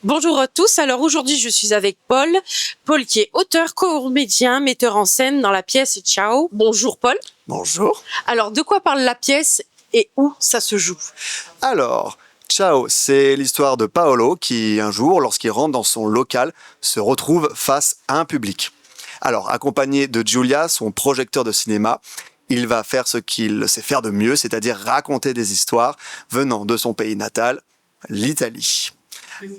Bonjour à tous. Alors aujourd'hui, je suis avec Paul. Paul qui est auteur, comédien, metteur en scène dans la pièce Ciao. Bonjour Paul. Bonjour. Alors de quoi parle la pièce et où ça se joue? Alors, Ciao, c'est l'histoire de Paolo qui, un jour, lorsqu'il rentre dans son local, se retrouve face à un public. Alors, accompagné de Giulia, son projecteur de cinéma, il va faire ce qu'il sait faire de mieux, c'est-à-dire raconter des histoires venant de son pays natal, l'Italie.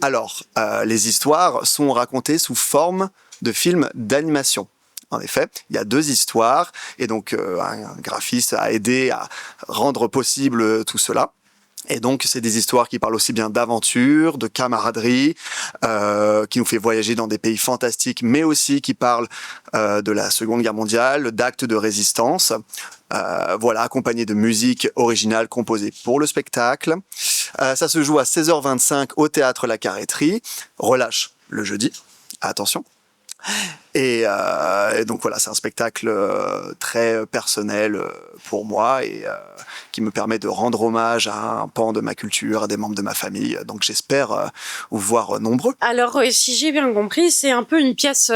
Alors, les histoires sont racontées sous forme de films d'animation. En effet, il y a 2 histoires, et donc un graphiste a aidé à rendre possible tout cela. Et donc, c'est des histoires qui parlent aussi bien d'aventure, de camaraderie, qui nous fait voyager dans des pays fantastiques, mais aussi qui parlent de la Seconde Guerre mondiale, d'actes de résistance. Voilà, accompagné de musique originale composée pour le spectacle. Ça se joue à 16h25 au Théâtre La Carrèterie. Relâche le jeudi. Attention. Et donc voilà, c'est un spectacle très personnel pour moi et qui me permet de rendre hommage à un pan de ma culture, à des membres de ma famille. Donc j'espère vous voir nombreux. Alors si j'ai bien compris, c'est un peu une pièce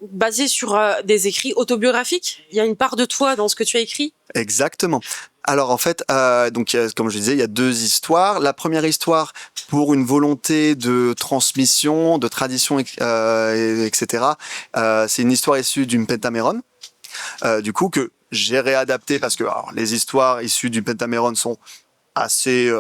basée sur des écrits autobiographiques. Il y a une part de toi dans ce que tu as écrit. Exactement. Alors en fait, donc comme je disais, il y a 2 histoires. La première histoire, pour une volonté de transmission, de tradition, etc. C'est une histoire issue d'une Pentaméron. Du coup que j'ai réadapté parce que alors, les histoires issues du Pentaméron sont assez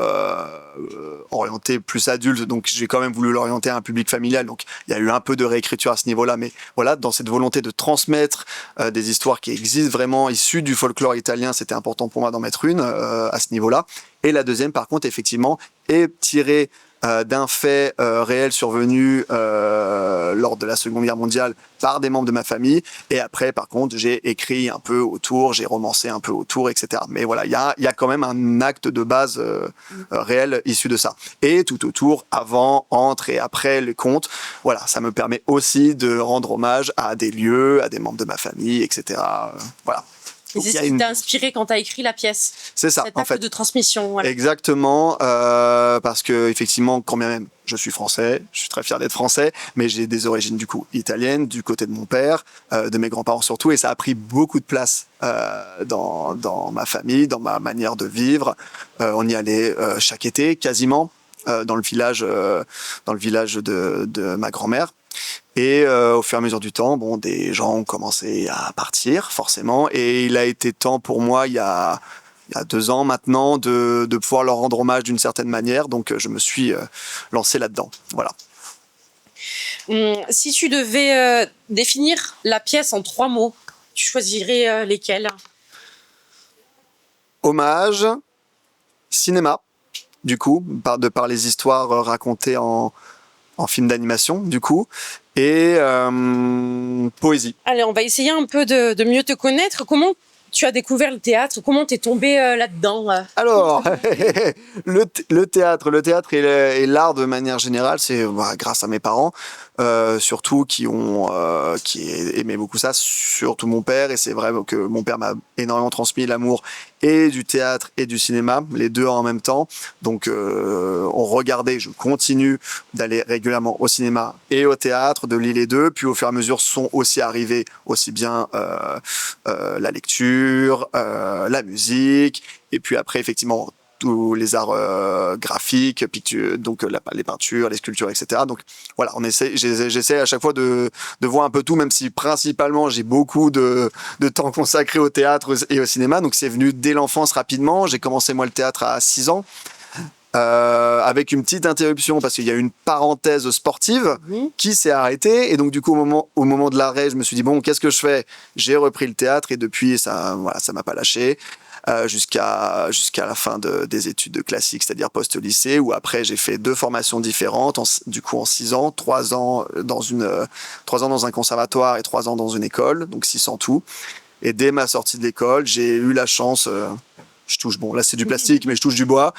orienté plus adulte, donc j'ai quand même voulu l'orienter à un public familial, donc il y a eu un peu de réécriture à ce niveau-là, mais voilà, dans cette volonté de transmettre des histoires qui existent vraiment issues du folklore italien, c'était important pour moi d'en mettre une à ce niveau-là. Et la deuxième, par contre, effectivement, est tirée d'un fait réel survenu lors de la Seconde Guerre mondiale par des membres de ma famille. Et après, par contre, j'ai écrit un peu autour, j'ai romancé un peu autour, etc. Mais voilà, il y a quand même un acte de base réel issu de ça. Et tout autour, avant, entre et après les contes, voilà, ça me permet aussi de rendre hommage à des lieux, à des membres de ma famille, etc. Voilà. Et c'est ce qui t'a inspiré quand tu as écrit la pièce. C'est ça, cet acte de transmission. Voilà. Exactement, parce que effectivement, quand bien même je suis français, je suis très fier d'être français, mais j'ai des origines du coup italiennes, du côté de mon père, de mes grands-parents surtout, et ça a pris beaucoup de place dans ma famille, dans ma manière de vivre. On y allait chaque été, quasiment, dans le village de ma grand-mère. Et au fur et à mesure du temps, bon, des gens ont commencé à partir, forcément. Et il a été temps pour moi, il y a 2 ans maintenant, de pouvoir leur rendre hommage d'une certaine manière. Donc, je me suis lancé là-dedans. Voilà. Si tu devais définir la pièce en 3 mots, tu choisirais lesquels? Hommage, cinéma, du coup, par les histoires racontées en film d'animation, du coup, et poésie. Allez, on va essayer un peu de mieux te connaître. Comment tu as découvert le théâtre? Comment t'es tombé là-dedans? Alors, le théâtre et l'art de manière générale, c'est grâce à mes parents, surtout qui aimaient beaucoup ça, surtout mon père. Et c'est vrai que mon père m'a énormément transmis l'amour et du théâtre et du cinéma, les 2 en même temps. Donc, on regardait, je continue d'aller régulièrement au cinéma et au théâtre, de lier les 2. Puis au fur et à mesure sont aussi arrivés aussi bien la lecture, la musique, et puis après effectivement tous les arts graphiques, donc les peintures, les sculptures, etc. Donc voilà, j'essaie à chaque fois de voir un peu tout, même si principalement j'ai beaucoup de temps consacré au théâtre et au cinéma. Donc c'est venu dès l'enfance rapidement. J'ai commencé moi le théâtre à 6 ans. Avec une petite interruption parce qu'il y a une parenthèse sportive qui s'est arrêtée, et donc du coup au moment de l'arrêt, je me suis dit bon, qu'est-ce que je fais? J'ai repris le théâtre et depuis ça m'a pas lâché jusqu'à la fin des études classiques, c'est-à-dire post-lycée, où après j'ai fait 2 formations différentes, du coup en 6 ans, 3 ans dans un conservatoire et 3 ans dans une école, donc 6 en tout. Et dès ma sortie de l'école, j'ai eu la chance, je touche, bon là c'est du plastique, mais je touche du bois.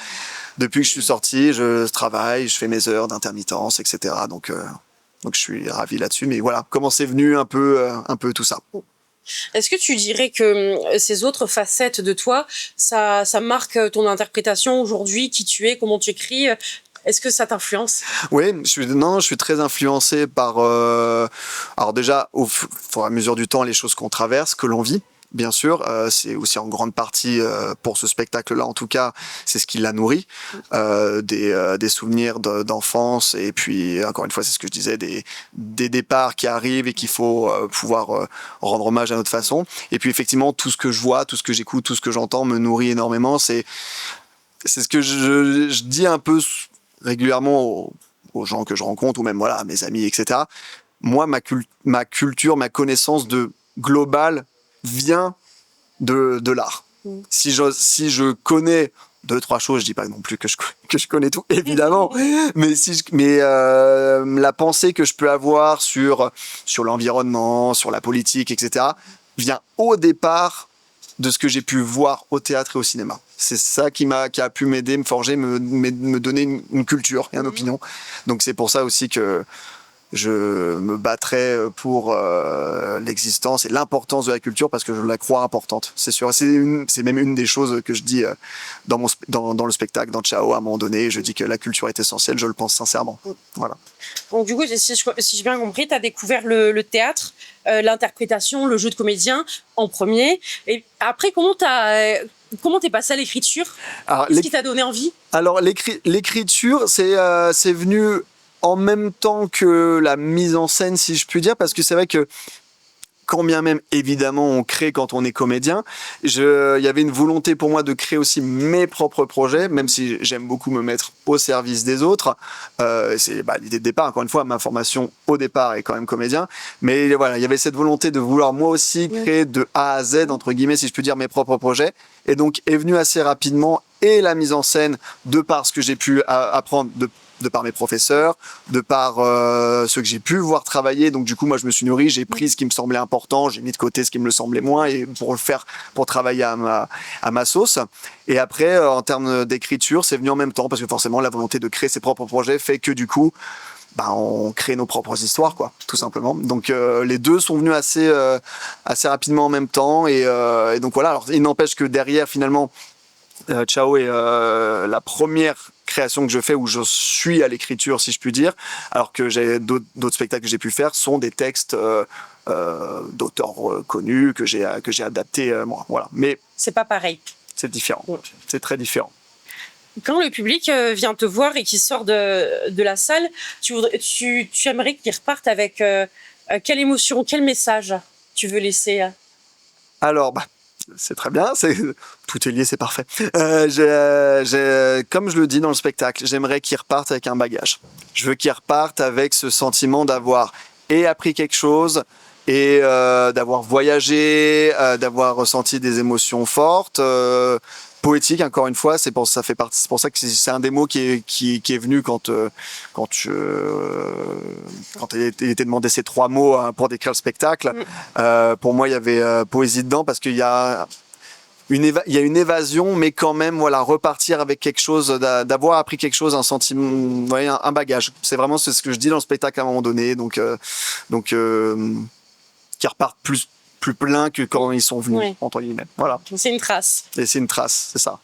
Depuis que je suis sorti, je travaille, je fais mes heures d'intermittence, etc. Donc je suis ravi là-dessus. Mais voilà, comment c'est venu un peu tout ça. Est-ce que tu dirais que ces autres facettes de toi, ça marque ton interprétation aujourd'hui, qui tu es, comment tu écris? Est-ce que ça t'influence? Oui, je suis très influencé par, alors déjà, au fur et à mesure du temps, les choses qu'on traverse, que l'on vit. Bien sûr, c'est aussi en grande partie pour ce spectacle-là, en tout cas, c'est ce qui l'a nourri, des souvenirs d'enfance et puis encore une fois, c'est ce que je disais, des départs qui arrivent et qu'il faut pouvoir rendre hommage à notre façon. Et puis effectivement, tout ce que je vois, tout ce que j'écoute, tout ce que j'entends me nourrit énormément. C'est ce que je dis un peu régulièrement aux gens que je rencontre ou même voilà à mes amis, etc. Moi, ma culture, ma connaissance globale vient de l'art. Si je connais deux, trois choses, je dis pas non plus que je connais tout, évidemment, mais la pensée que je peux avoir sur l'environnement, sur la politique, etc., vient au départ de ce que j'ai pu voir au théâtre et au cinéma. C'est ça qui a pu m'aider, me forger, me donner une culture et une opinion. Donc c'est pour ça aussi que je me battrai pour l'existence et l'importance de la culture parce que je la crois importante. C'est sûr. C'est même une des choses que je dis dans le spectacle, dans Ciao, à un moment donné. Je dis que la culture est essentielle, je le pense sincèrement. Voilà. Donc du coup, si j'ai bien compris, tu as découvert le théâtre, l'interprétation, le jeu de comédien en premier. Et après, comment t'es passé à l'écriture? Qu'est-ce qui t'a donné envie? Alors l'écriture, c'est venu en même temps que la mise en scène, si je puis dire, parce que c'est vrai que quand bien même, évidemment, on crée quand on est comédien, il y avait une volonté pour moi de créer aussi mes propres projets, même si j'aime beaucoup me mettre au service des autres. C'est l'idée de départ, encore une fois, ma formation au départ est quand même comédien. Mais voilà, il y avait cette volonté de vouloir moi aussi créer de A à Z, entre guillemets, si je puis dire, mes propres projets. Et donc est venue assez rapidement et la mise en scène, de par ce que j'ai pu apprendre de par mes professeurs, de par ceux que j'ai pu voir travailler. Donc du coup, moi, je me suis nourri, j'ai pris ce qui me semblait important, j'ai mis de côté ce qui me le semblait moins et pour travailler à ma sauce. Et après, en termes d'écriture, c'est venu en même temps parce que forcément, la volonté de créer ses propres projets fait que du coup, on crée nos propres histoires, quoi, tout simplement. Donc les deux sont venus assez rapidement en même temps et donc voilà. Alors il n'empêche que derrière, finalement, Ciao est la première création que je fais où je suis à l'écriture, si je puis dire, alors que j'ai d'autres spectacles que j'ai pu faire sont des textes d'auteurs connus que j'ai adaptés moi. Voilà. Mais c'est pas pareil. C'est différent. C'est très différent. Quand le public vient te voir et qu'il sort de la salle, tu aimerais qu'il reparte avec quelle émotion, quel message tu veux laisser? Alors, c'est très bien, tout est lié, c'est parfait. Comme je le dis dans le spectacle, j'aimerais qu'ils repartent avec un bagage. Je veux qu'ils repartent avec ce sentiment d'avoir appris quelque chose et d'avoir voyagé, d'avoir ressenti des émotions fortes, poétiques, encore une fois. C'est pour ça que c'est un des mots qui est venu quand il était demandé ces trois mots pour décrire le spectacle. Pour moi, il y avait poésie dedans parce qu'il y a une évasion, mais quand même, voilà, repartir avec quelque chose, d'avoir appris quelque chose, un sentiment, un bagage. C'est vraiment ce que je dis dans le spectacle à un moment donné. Donc qui repartent plus plein que quand ils sont venus, entre guillemets. Voilà. C'est une trace. Et c'est une trace, c'est ça.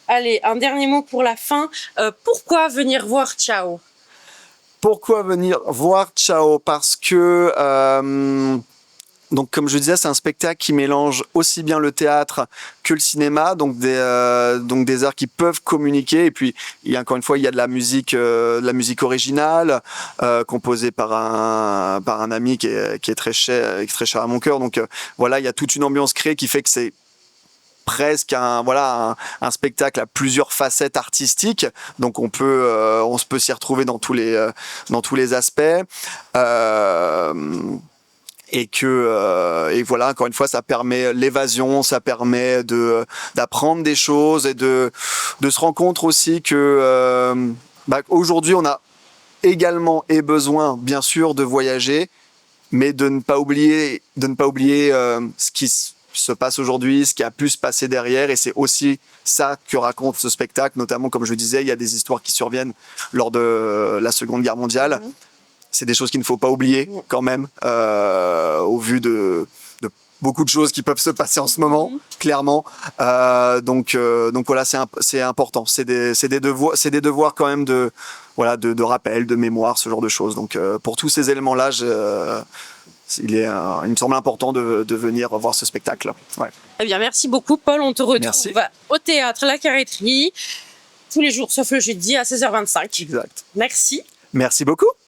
Allez, un dernier mot pour la fin. Pourquoi venir voir Ciao? Pourquoi venir voir Ciao? Parce que donc, comme je disais, c'est un spectacle qui mélange aussi bien le théâtre que le cinéma, donc des arts qui peuvent communiquer. Et puis, encore une fois, il y a de la musique originale, composée par un ami qui est très cher à mon cœur. Donc, voilà, il y a toute une ambiance créée qui fait que c'est presque un spectacle à plusieurs facettes artistiques. Donc, on peut s'y retrouver dans tous les aspects. Et voilà, encore une fois, ça permet l'évasion, ça permet d'apprendre des choses et de se rendre compte aussi que aujourd'hui on a également besoin, bien sûr, de voyager, mais de ne pas oublier ce qui se passe aujourd'hui, ce qui a pu se passer derrière, et c'est aussi ça que raconte ce spectacle, notamment, comme je le disais, il y a des histoires qui surviennent lors de la Seconde Guerre mondiale. C'est des choses qu'il ne faut pas oublier quand même, au vu de beaucoup de choses qui peuvent se passer en ce moment, clairement. Donc voilà, c'est important. C'est des devoirs quand même de rappel, de mémoire, ce genre de choses. Donc pour tous ces éléments-là, il me semble important de venir voir ce spectacle. Ouais. Eh bien, merci beaucoup, Paul. On te retrouve au théâtre La Carrêterie tous les jours, sauf le jeudi à 16h25. Exact. Merci. Merci beaucoup.